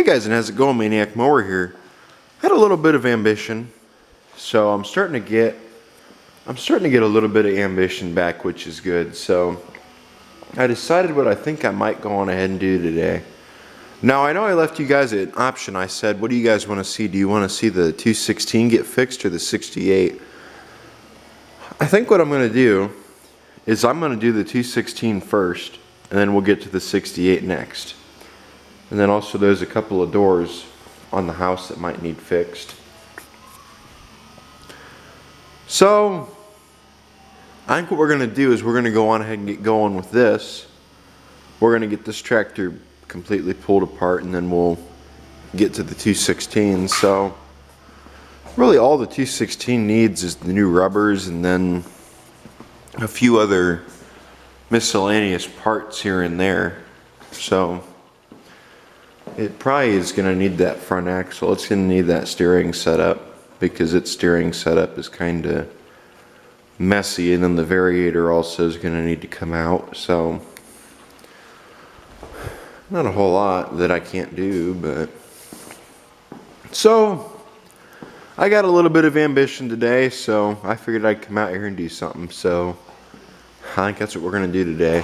Hey guys, and how's it going? Maniac Mower here. Had a little bit of ambition, so I'm starting to get a little bit of ambition back, which is good. So I decided what I think I might go on ahead and do today. Now I know I left you guys an option. I said, what do you guys want to see? Do you want to see the 216 get fixed or the 68? I think what I'm going to do is I'm going to do the 216 first, and then we'll get to the 68 next. And then also there's a couple of doors on the house that might need fixed. So I think what we're going to do is we're going to go on ahead and get going with this. We're going to get this tractor completely pulled apart, and then we'll get to the 216. So really all the 216 needs is the new rubbers and then a few other miscellaneous parts here and there. So it probably is going to need that front axle. It's going to need that steering setup because its steering setup is kind of messy, and then the Variator also is going to need to come out. So not a whole lot that I can't do, but so I got a little bit of ambition today, so I figured I'd come out here and do something. So I think that's what we're going to do today.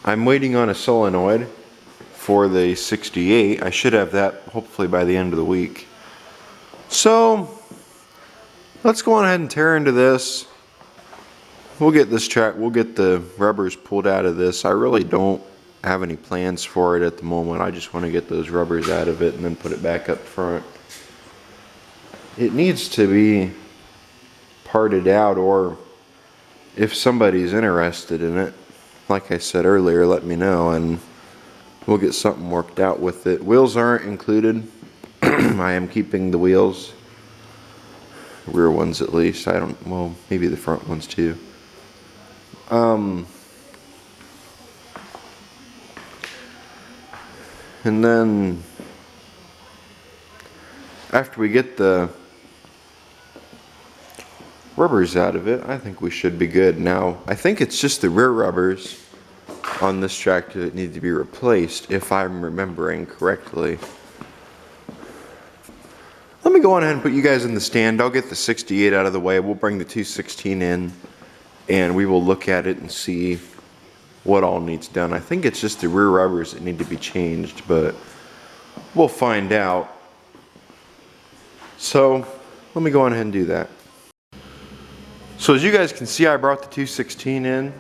I'm waiting on a solenoid for the 68. I should have that hopefully by the end of the week. So let's go on ahead and tear into this. We'll get the rubbers pulled out of this. I really don't have any plans for it at the moment. I just want to get those rubbers out of it and then put it back up front. It needs to be parted out, or if somebody's interested in it, like I said earlier, let me know and we'll get something worked out with it. Wheels aren't included. I am keeping the wheels. Rear ones at least. Well, maybe the front ones too. And then after we get the rubbers out of it, I think we should be good. Now, I think it's just the rear rubbers on this tractor that need to be replaced, if I'm remembering correctly. Let me go on ahead and put you guys in the stand. I'll get the 68 out of the way. We'll bring the 216 in and we will look at it and see what all needs done. I think it's just the rear rubbers that need to be changed, but we'll find out. So let me go on ahead and do that. So as you guys can see, I brought the 216 in.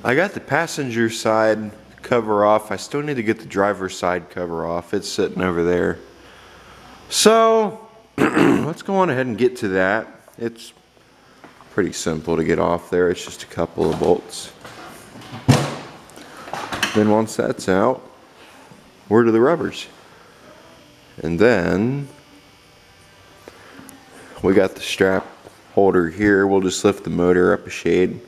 I got the passenger side cover off. I still need to get the driver's side cover off. It's sitting over there. So let's go on ahead and get to that. It's pretty simple to get off there. It's just a couple of bolts. Then once that's out, we're to the rubbers. And then we got the strap holder here. We'll just lift the motor up a shade.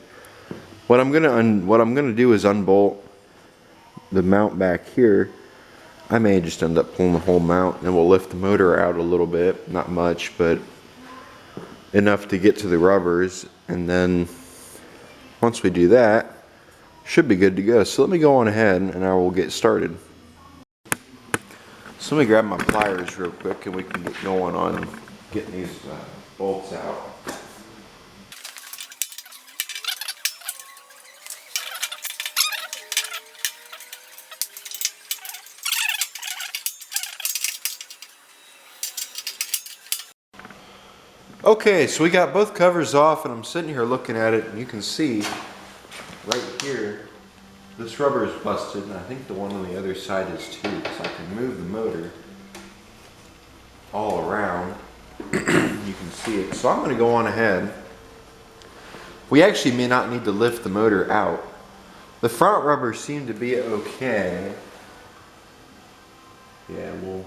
What I'm gonna do is unbolt the mount back here. I may just end up pulling the whole mount, and we'll lift the motor out a little bit, not much, but enough to get to the rubbers. And then once we do that, should be good to go. So let me go on ahead and I will get started. So let me grab my pliers real quick and we can get going on getting these bolts out. Okay, so we got both covers off and I'm sitting here looking at it, and you can see right here this rubber is busted, and I think the one on the other side is too, so I can move the motor all around. You can see it. So I'm going to go on ahead. We actually may not need to lift the motor out. The front rubbers seem to be okay. Yeah, well,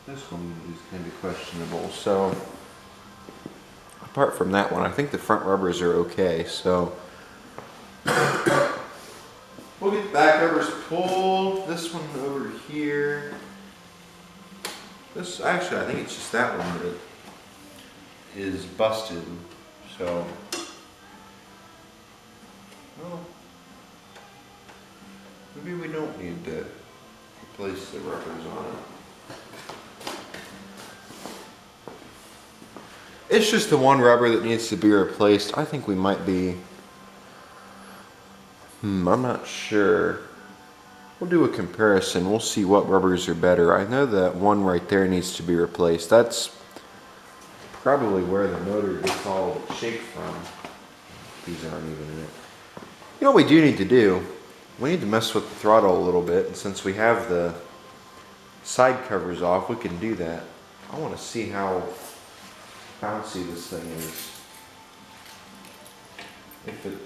this one is kind of questionable. So apart from that one, I think the front rubbers are okay. So we'll get the back rubbers pulled. This one over here. This, actually, I think it's just that one that is busted. So, well, maybe we don't need to replace the rubbers on it. It's just the one rubber that needs to be replaced. I think we might be, I'm not sure. We'll do a comparison. We'll see what rubbers are better. I know that one right there needs to be replaced. That's probably where the motor gets all shake from. These aren't even in it. You know what we do need to do? We need to mess with the throttle a little bit. And since we have the side covers off, we can do that. I want to see how bouncy this thing is. If it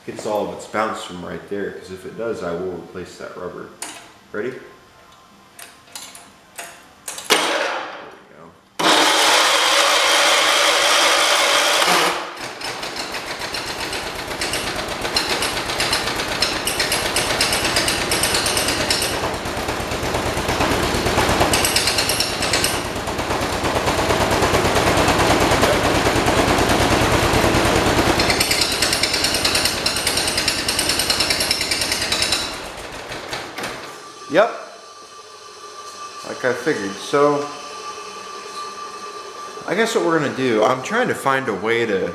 gets all of its bounce from right there, because if it does, I will replace that rubber. Ready? There we go. Yep, like I figured. So I guess what we're gonna do, I'm trying to find a way to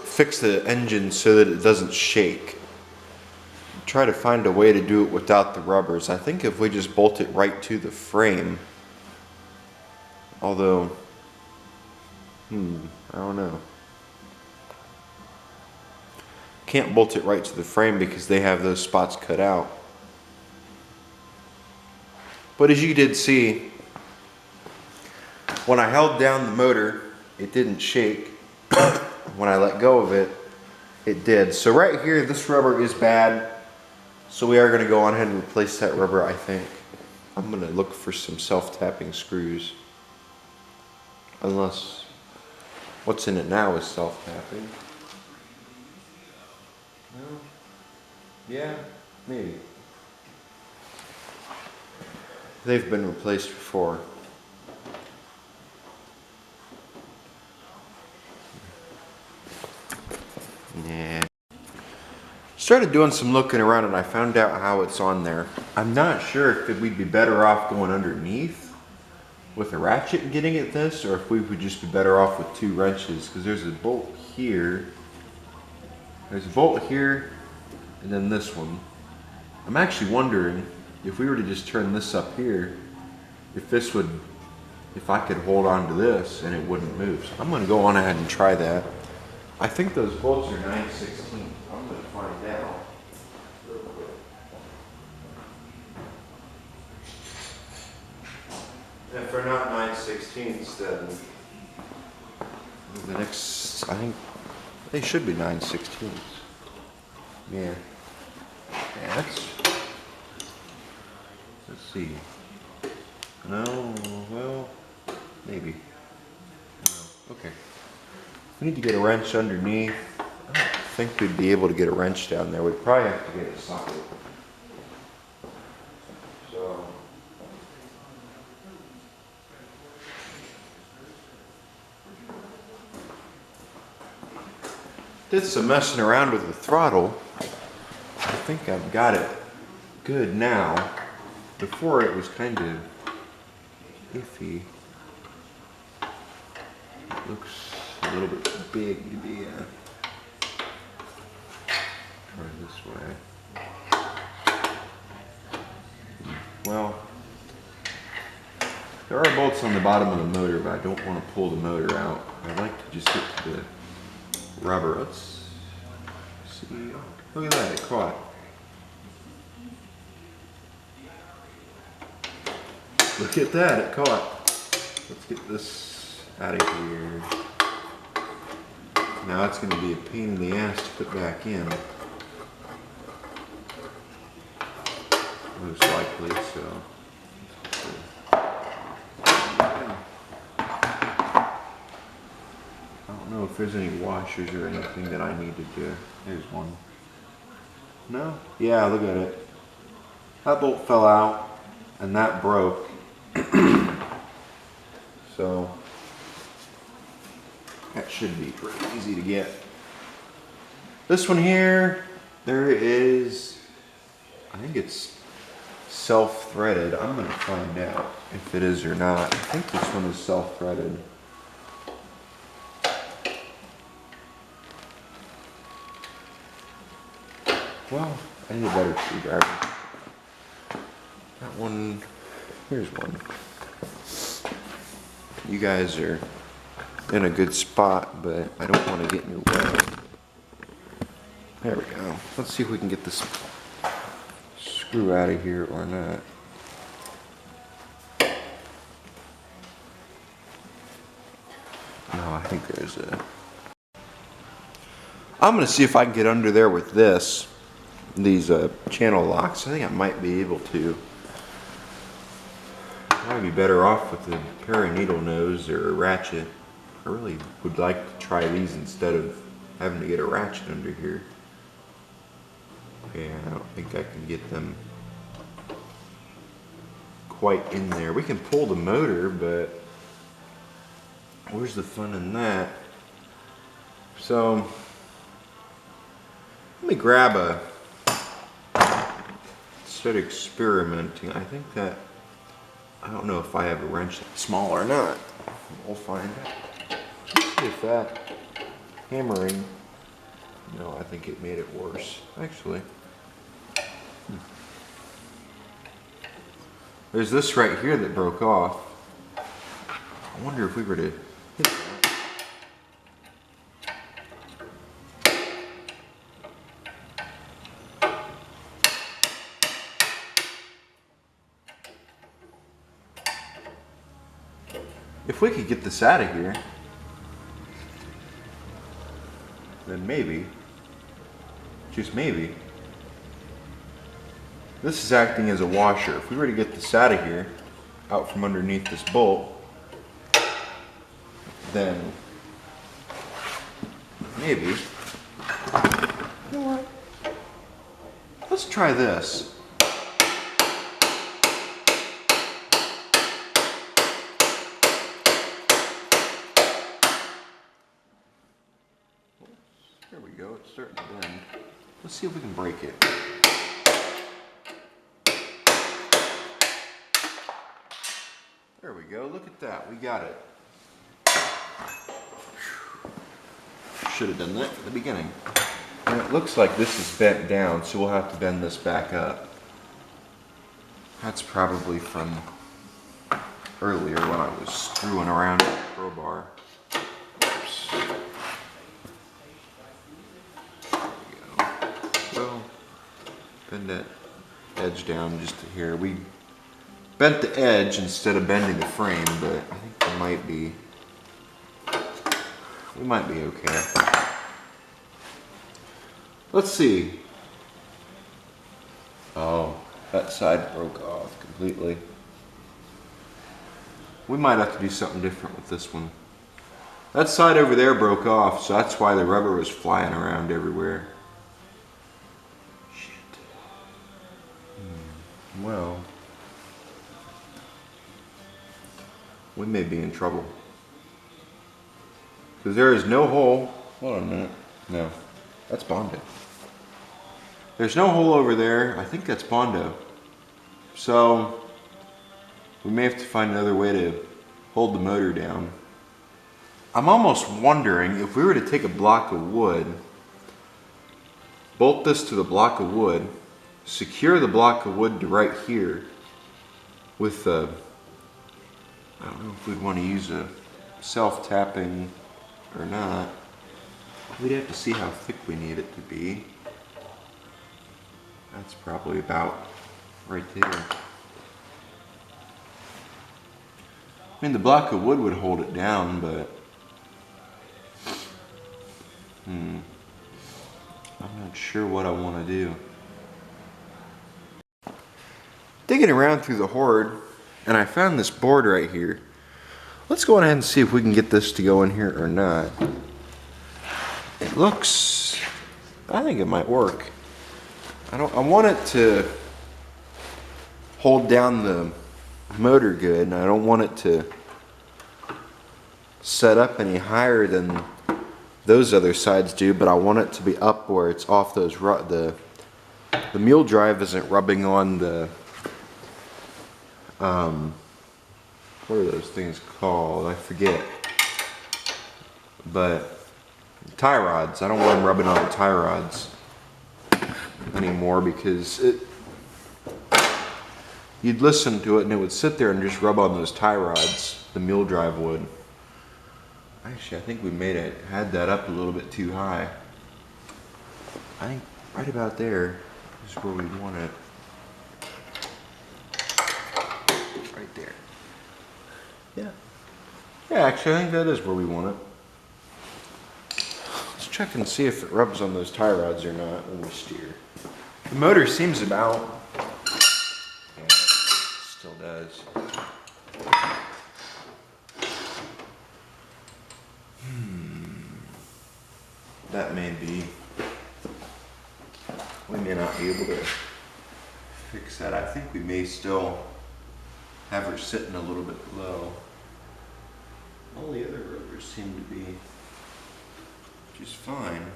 fix the engine so that it doesn't shake. Try to find a way to do it without the rubbers. I think if we just bolt it right to the frame, although, I don't know. Can't bolt it right to the frame because they have those spots cut out. But as you did see, when I held down the motor, it didn't shake. When I let go of it, it did. So right here, this rubber is bad. So we are going to go on ahead and replace that rubber, I think. I'm going to look for some self-tapping screws. Unless what's in it now is self-tapping. Well, yeah, maybe. They've been replaced before. Yeah. Started doing some looking around and I found out how it's on there. I'm not sure if we'd be better off going underneath with a ratchet and getting at this, or if we would just be better off with 2 wrenches, because there's a bolt here. There's a bolt here, and then this one. I'm actually wondering if we were to just turn this up here, if I could hold on to this and it wouldn't move. So I'm going to go on ahead and try that. I think those bolts are 9/16. I'm going to find out real quick. If they're not 9/16, then the next, I think they should be 9/16. Yeah. Yeah, that's. Let's see. No, well, maybe. No. Okay. We need to get a wrench underneath. I don't think we'd be able to get a wrench down there. We'd probably have to get a socket. So. Did some messing around with the throttle. I think I've got it good now. Before it was kind of iffy. It looks a little bit big to be try this way. Well, there are bolts on the bottom of the motor, but I don't want to pull the motor out. I'd like to just get to the rubber. Let's see. Look at that, it caught. Look at that, it caught. Let's get this out of here. Now it's going to be a pain in the ass to put back in. Most likely, so. I don't know if there's any washers or anything that I needed to. There's one. No? Yeah, look at it. That bolt fell out and that broke. So that should be pretty easy to get. This one here, there is, I think it's self-threaded. I'm gonna find out if it is or not. I think this one is self-threaded. Well, I need a better screwdriver. That one, here's one. You guys are in a good spot, but I don't want to get in your way. There we go. Let's see if we can get this screw out of here or not. No, I think there's a... I'm going to see if I can get under there with these channel locks. I think I might be able to. I'd be better off with a pair of needle nose or a ratchet. I really would like to try these instead of having to get a ratchet under here. Yeah, I don't think I can get them quite in there. We can pull the motor, but where's the fun in that? So let me grab instead of experimenting, I think that, I don't know if I have a wrench that's small or not. We'll find out. Let's see if that hammering, no, I think it made it worse, actually. There's this right here that broke off. I wonder if we were to hit that. If we could get this out of here, then maybe, just maybe, this is acting as a washer. If we were to get this out of here, out from underneath this bolt, then maybe, you know what? Let's try this. There we go, it's starting to bend. Let's see if we can break it. There we go, look at that, we got it. Should have done that at the beginning. And it looks like this is bent down, so we'll have to bend this back up. That's probably from earlier when I was screwing around with the crowbar. Oops. There we go. So, bend that edge down just to here. We bent the edge instead of bending the frame, but I think we might be okay. Let's see. Oh, that side broke off completely. We might have to do something different with this one. That side over there broke off, so that's why the rubber was flying around everywhere. Shit. Well, we may be in trouble. Because there is no hole. Hold on a minute. No, that's bondo. There's no hole over there. I think that's bondo. So we may have to find another way to hold the motor down. I'm almost wondering if we were to take a block of wood, bolt this to the block of wood, secure the block of wood to right here with I don't know if we'd want to use a self-tapping or not. We'd have to see how thick we need it to be. That's probably about right there. I mean, the block of wood would hold it down, but I'm not sure what I want to do. Digging around through the hoard, and I found this board right here. Let's go ahead and see if we can get this to go in here or not. It looks, I think it might work. I want it to hold down the motor good, and I don't want it to set up any higher than those other sides do, but I want it to be up where it's off those, the mule drive isn't rubbing on the what are those things called? I forget. But tie rods, I don't want them rubbing on the tie rods anymore because you'd listen to it and it would sit there and just rub on those tie rods, the mule drive would. Actually, I think we had that up a little bit too high. I think right about there is where we want it. Right there. Yeah. Yeah, actually, I think that is where we want it. Let's check and see if it rubs on those tie rods or not when we steer. The motor seems about. Yeah, it still does. That may be. We may not be able to fix that. I think we may still have her sitting a little bit low. All the other rotors seem to be just fine.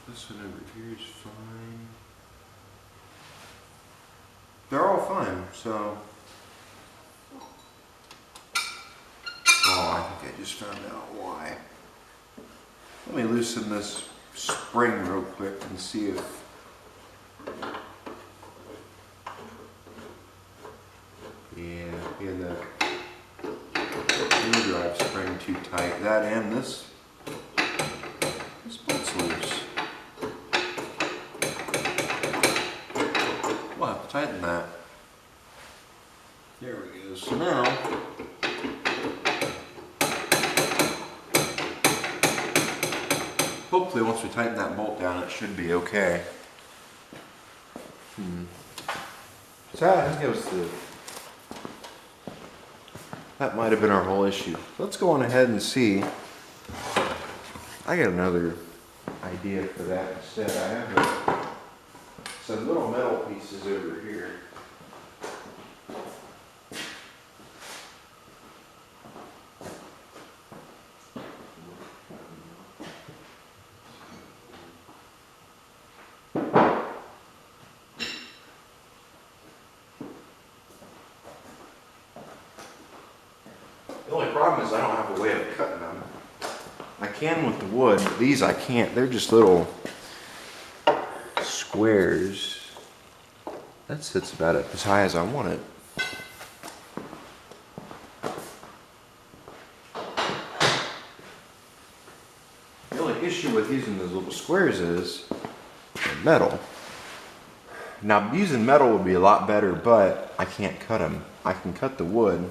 This one over here is fine. They're all fine, so. Oh, I think I just found out why. Let me loosen this spring real quick and see if the wheel drive spring too tight. That and this bolt's loose. We'll have to tighten that. There we go. So now hopefully once we tighten that bolt down it should be okay. So I think it was that might have been our whole issue. Let's go on ahead and see. I got another idea for that instead. I have some little metal pieces over here. The only problem is I don't have a way of cutting them. I can with the wood, but these I can't. They're just little squares. That sits about as high as I want it. The only issue with using those little squares is metal. Now using metal would be a lot better, but I can't cut them. I can cut the wood,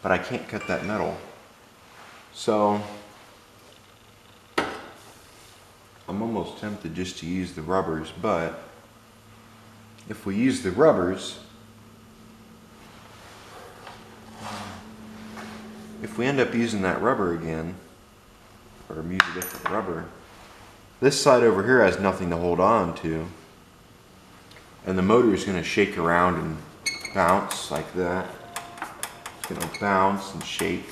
but I can't cut that metal. So I'm almost tempted just to use the rubbers, but if we use the rubbers, if we end up using that rubber again, or use a different rubber, this side over here has nothing to hold on to, and the motor is going to shake around and bounce like that. It's going to bounce and shake.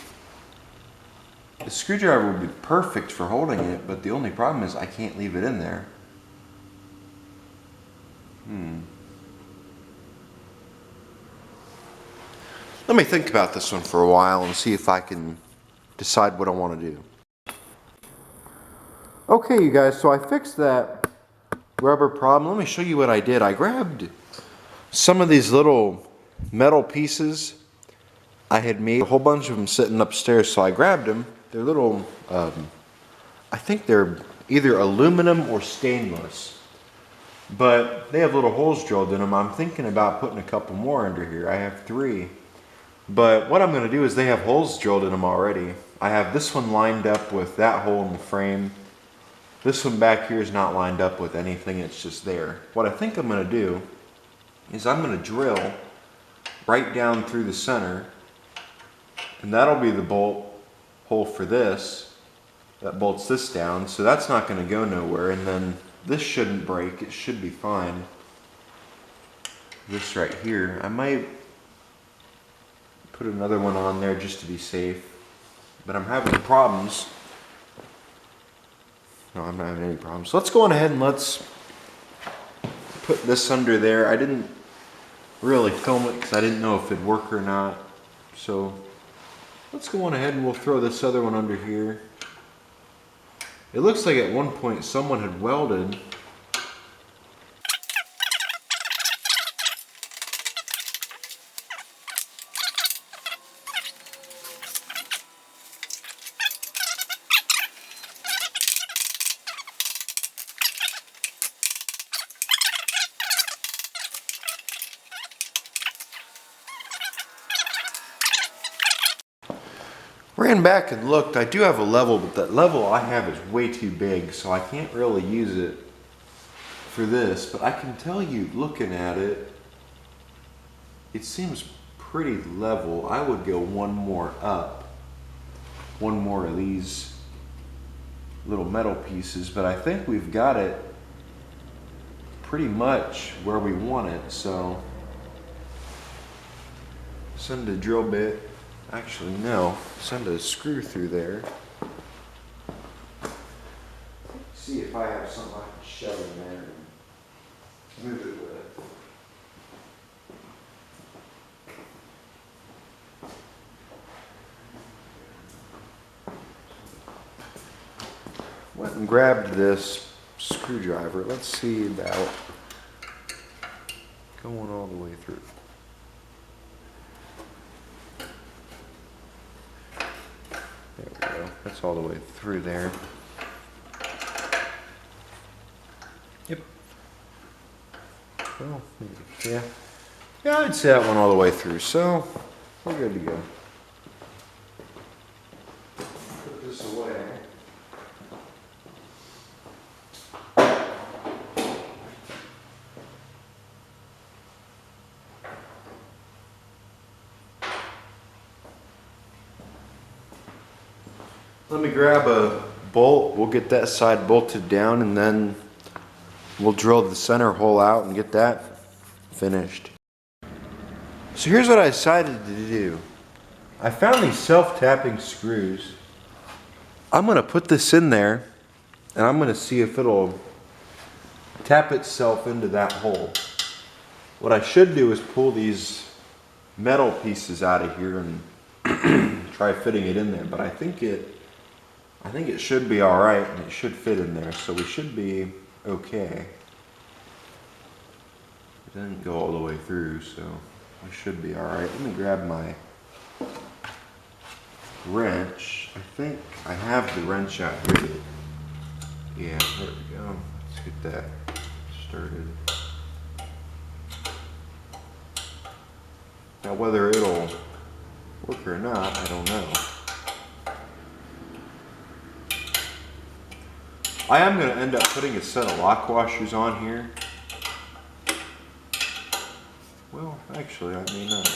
The screwdriver would be perfect for holding it, but the only problem is I can't leave it in there. Let me think about this one for a while and see if I can decide what I want to do. Okay, you guys, so I fixed that rubber problem. Let me show you what I did. I grabbed some of these little metal pieces. I had made a whole bunch of them sitting upstairs, so I grabbed them. They're little, I think they're either aluminum or stainless, but they have little holes drilled in them. I'm thinking about putting a couple more under here. I have 3. But what I'm going to do is they have holes drilled in them already. I have this one lined up with that hole in the frame. This one back here is not lined up with anything, it's just there. What I think I'm going to do is I'm going to drill right down through the center, and that'll be the bolt hole for this. That bolts this down, so that's not going to go nowhere, and then this shouldn't break, it should be fine. This right here, I might put another one on there just to be safe, but I'm having problems. No, I'm not having any problems. So let's go on ahead and let's put this under there. I didn't really film it because I didn't know if it'd work or not. So let's go on ahead and we'll throw this other one under here. It looks like at one point someone had welded. Ran back and looked. I do have a level, but that level I have is way too big, so I can't really use it for this. But I can tell you, looking at it, it seems pretty level. I would go one more up, one more of these little metal pieces, but I think we've got it pretty much where we want it. So send a drill bit. Actually, no. Send a screw through there. See if I have something I can shove in there and move it with. Went and grabbed this screwdriver. Let's see about going all the way through. There we go. That's all the way through there. Yep. Well, yeah. Yeah, I'd say that one all the way through. So we're good to go. Put this away. Let me grab a bolt. We'll get that side bolted down and then we'll drill the center hole out and get that finished. So here's what I decided to do. I found these self-tapping screws. I'm gonna put this in there and I'm gonna see if it'll tap itself into that hole. What I should do is pull these metal pieces out of here and try fitting it in there, but I think it should be all right and it should fit in there, so we should be okay. It didn't go all the way through, so we should be all right. Let me grab my wrench. I think I have the wrench out here. Yeah, there we go. Let's get that started. Now whether it'll work or not, I don't know. I am going to end up putting a set of lock washers on here. Well, actually, I may not.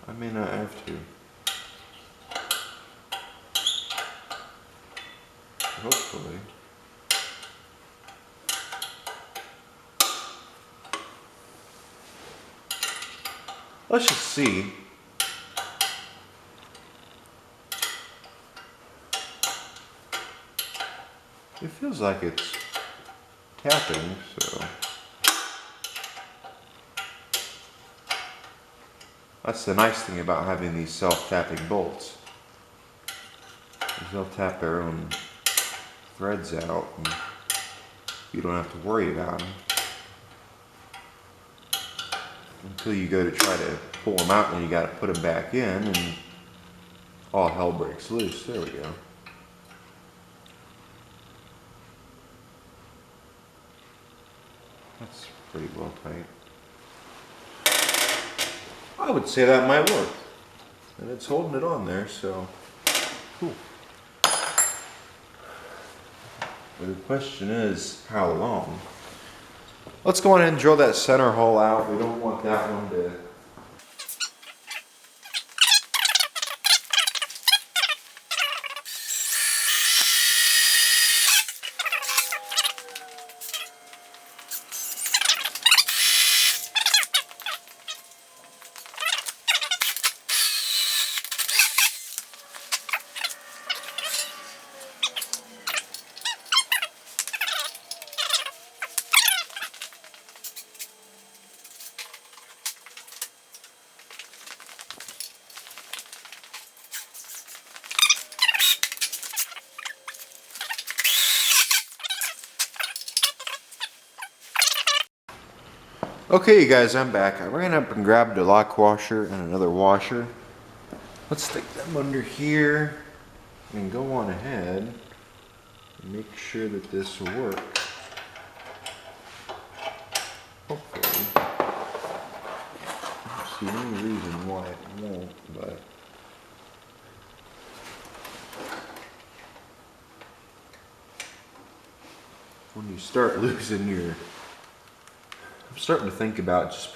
I may not have to. Hopefully. Let's just see. It feels like it's tapping, so that's the nice thing about having these self-tapping bolts. Is they'll tap their own threads out and you don't have to worry about them until you go to try to pull them out and you got to put them back in and all hell breaks loose. There we go. That's pretty well tight. I would say that might work. And it's holding it on there, so cool. But the question is, how long? Let's go on ahead and drill that center hole out. We don't want that one to Okay, you guys, I'm back. I ran up and grabbed a lock washer and another washer. Let's stick them under here and go on ahead and make sure that this will work. Hopefully. I don't see any reason why it won't, but when you start losing your, I'm starting to think about just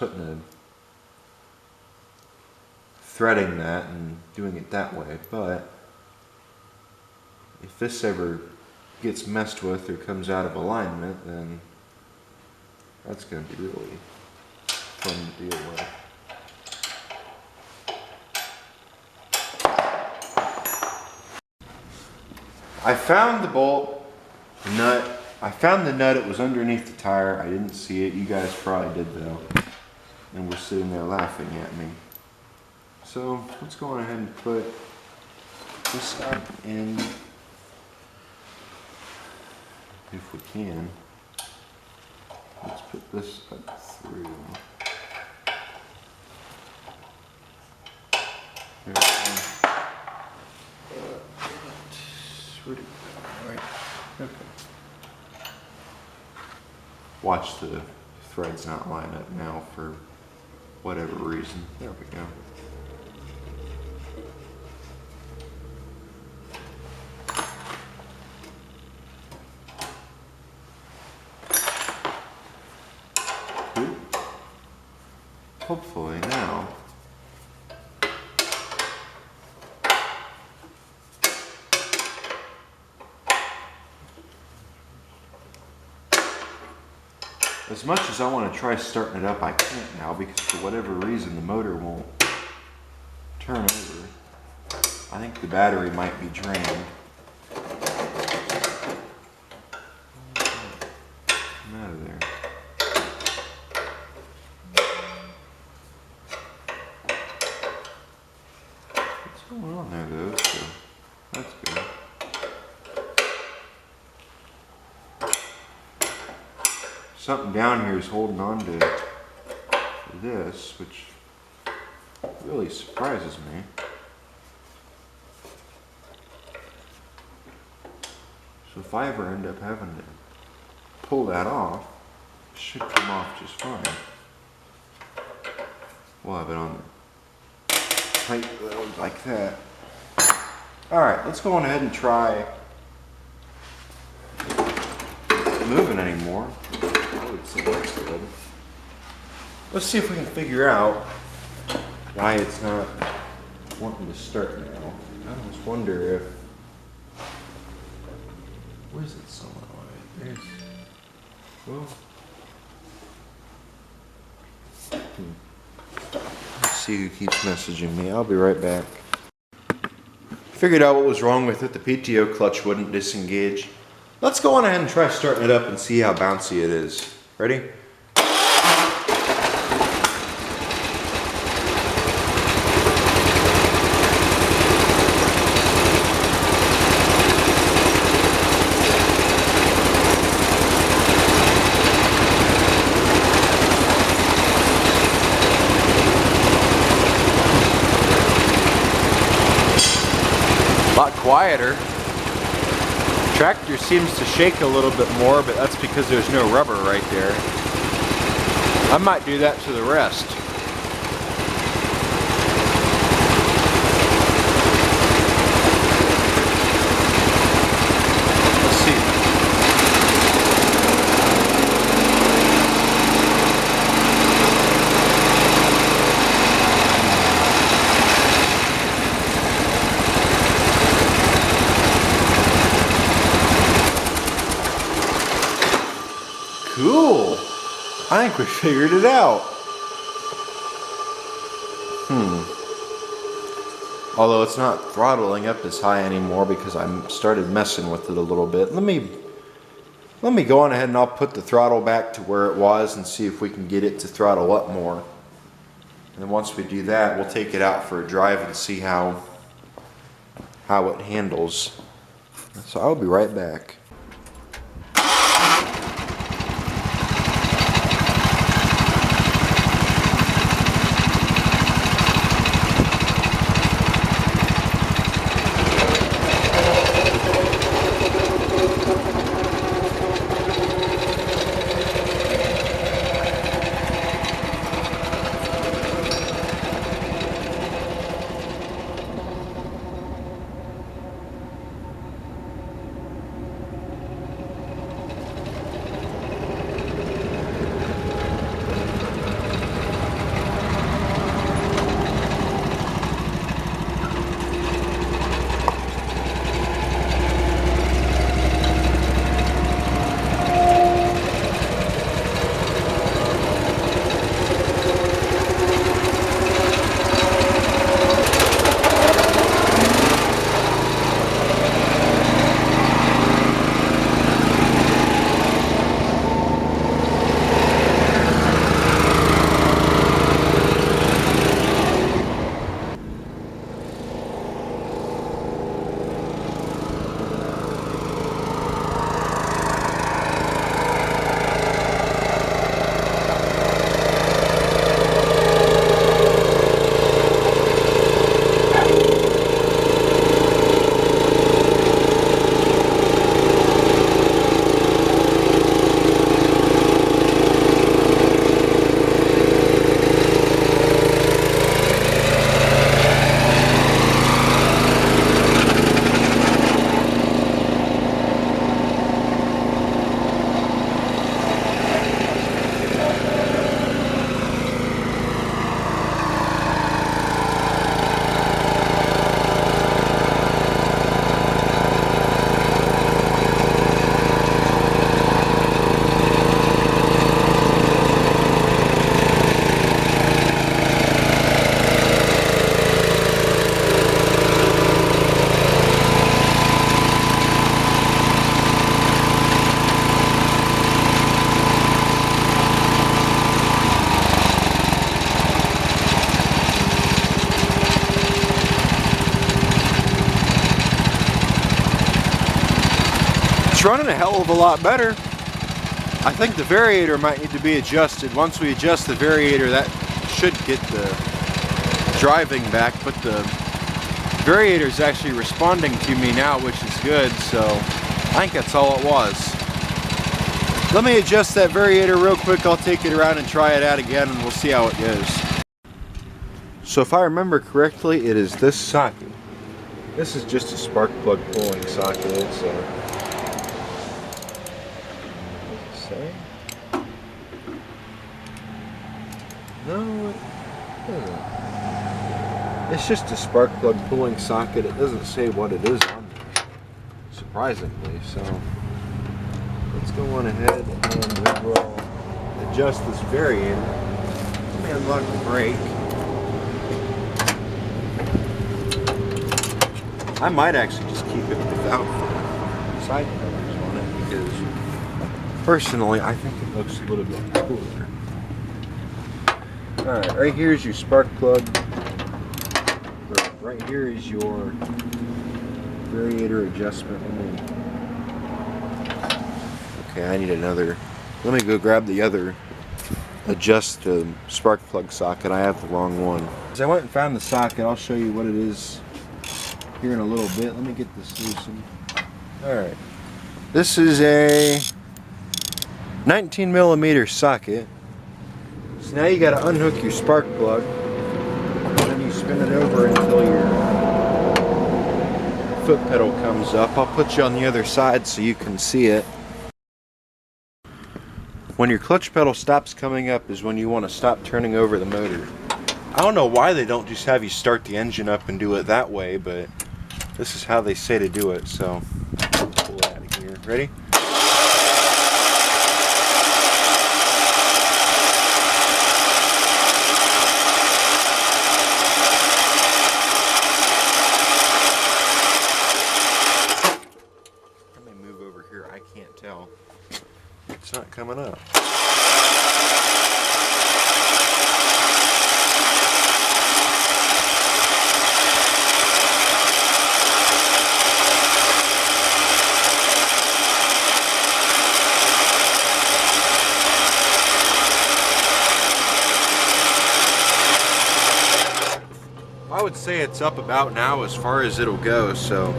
threading that and doing it that way, but if this ever gets messed with or comes out of alignment, then that's going to be really fun to deal with. I found the bolt, the nut. I found the nut, it was underneath the tire. I didn't see it. You guys probably did though. And we're sitting there laughing at me. So let's go on ahead and put this up in, if we can. Let's put this up through. There we go. Where'd it go? Right. Okay. Watch the threads not line up now for whatever reason. There we go. Cool. Hopefully now as much as I want to try starting it up, I can't now because for whatever reason the motor won't turn over. I think the battery might be drained. I'm out of there. What's going on there though? So that's good. Something down here is holding on to this, which really surprises me. So if I ever end up having to pull that off, it should come off just fine. We'll have it on tight like that. Alright, let's go on ahead and try moving anymore. Let's see if we can figure out why it's not wanting to start now. I just wonder if, where's it solenoid? There's, well, let's see who keeps messaging me. I'll be right back. Figured out what was wrong with it. The PTO clutch wouldn't disengage. Let's go on ahead and try starting it up and see how bouncy it is. Ready? A lot quieter. Tractor seems to shake a little bit more, but that's because there's no rubber right there. I might do that to the rest. Let's see. Cool. I think we figured it out. Although it's not throttling up as high anymore because I started messing with it a little bit. Let me go on ahead and I'll put the throttle back to where it was and see if we can get it to throttle up more. And then once we do that, we'll take it out for a drive and see how it handles. So I'll be right back. It's running a hell of a lot better. I think the Variator might need to be adjusted. Once we adjust the Variator, that should get the driving back, but the Variator is actually responding to me now, which is good, so I think that's all it was. Let me adjust that Variator real quick. I'll take it around and try it out again, and we'll see how it goes. So if I remember correctly, it is this socket. This is just a spark plug pulling socket. It's no, it doesn't. It's just a spark plug pulling socket. It doesn't say what it is on there, surprisingly. So let's go on ahead and we will adjust this Variator. Let me unlock the brake. I might actually just keep it without the side covers on it because personally I think it looks a little bit cooler. Alright, right here is your spark plug. Right here is your Variator adjustment. Okay, I need another. Let me go grab the other adjust the spark plug socket. I have the wrong one. As I went and found the socket, I'll show you what it is here in a little bit. Let me get this loosened. Alright. This is a 19mm socket. So now you got to unhook your spark plug, and then you spin it over until your foot pedal comes up. I'll put you on the other side so you can see it. When your clutch pedal stops coming up is when you want to stop turning over the motor. I don't know why they don't just have you start the engine up and do it that way, but this is how they say to do it, so pull it out of here. Ready? Let me move over here. I can't tell. It's not coming up. I would say it's up about now as far as it'll go, so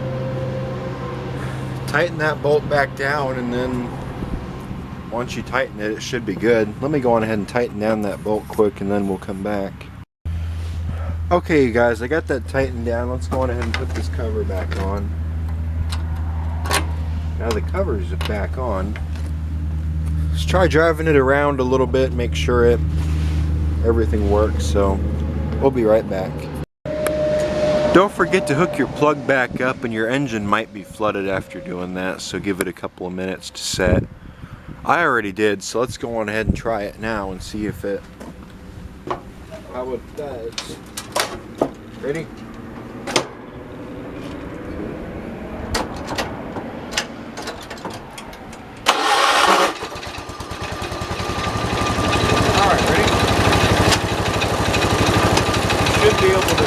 tighten that bolt back down, and then once you tighten it, it should be good. Let me go on ahead and tighten down that bolt quick, and then we'll come back. Okay, you guys, I got that tightened down. Let's go on ahead and put this cover back on. Now the cover is back on. Let's try driving it around a little bit, make sure everything works. So we'll be right back. Don't forget to hook your plug back up, and your engine might be flooded after doing that, so give it a couple of minutes to set. I already did, so let's go on ahead and try it now and see if how it does. Ready? Alright, ready? You should be able to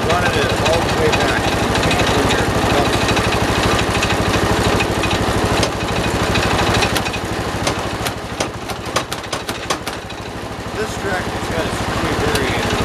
run it all the way back. This tractor's got a screwy Variator.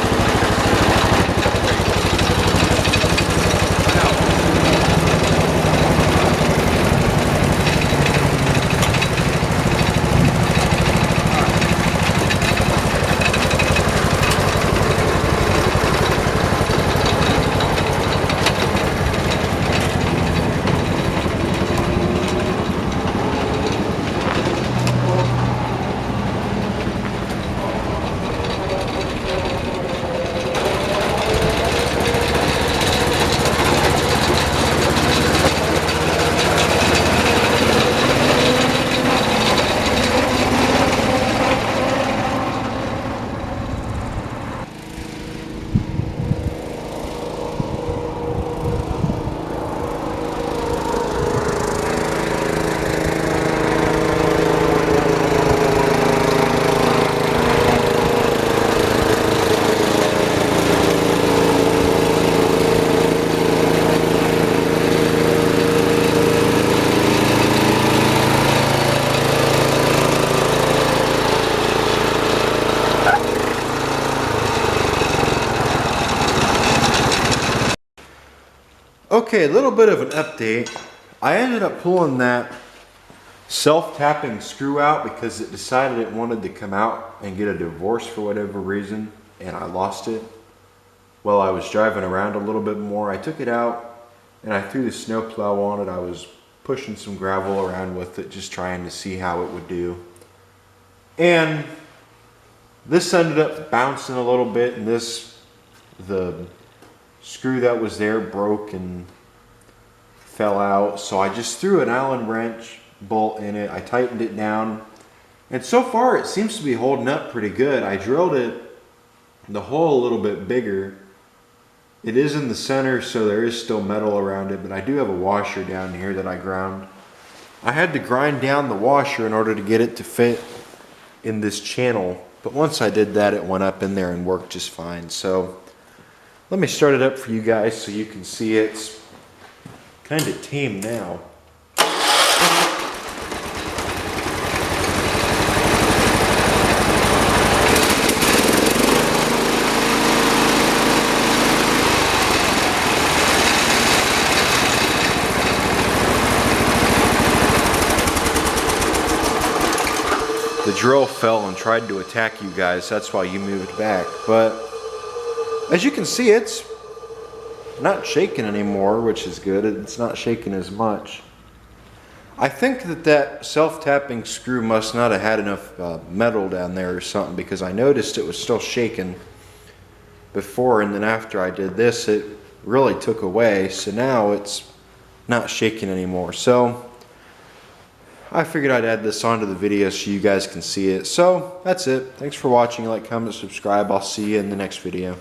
Okay, a little bit of an update. I ended up pulling that self-tapping screw out because it decided it wanted to come out and get a divorce for whatever reason, and I lost it. While I was driving around a little bit more, I took it out and I threw the snowplow on it. I was pushing some gravel around with it, just trying to see how it would do. And this ended up bouncing a little bit, and the screw that was there broke and fell out. So I just threw an Allen wrench bolt in it. I tightened it down, and so far it seems to be holding up pretty good. I drilled the hole a little bit bigger. It is in the center, so there is still metal around it, but I do have a washer down here that I ground. I had to grind down the washer in order to get it to fit in this channel, but once I did that, it went up in there and worked just fine. So let me start it up for you guys so you can see it's kind of tame now. The drill fell and tried to attack you guys, that's why you moved back. But as you can see, it's not shaking anymore, which is good. It's not shaking as much. I think that self-tapping screw must not have had enough metal down there or something, because I noticed it was still shaking before, and then after I did this, it really took away. So now it's not shaking anymore. So I figured I'd add this onto the video so you guys can see it. So that's it. Thanks for watching. Like, comment, subscribe. I'll see you in the next video.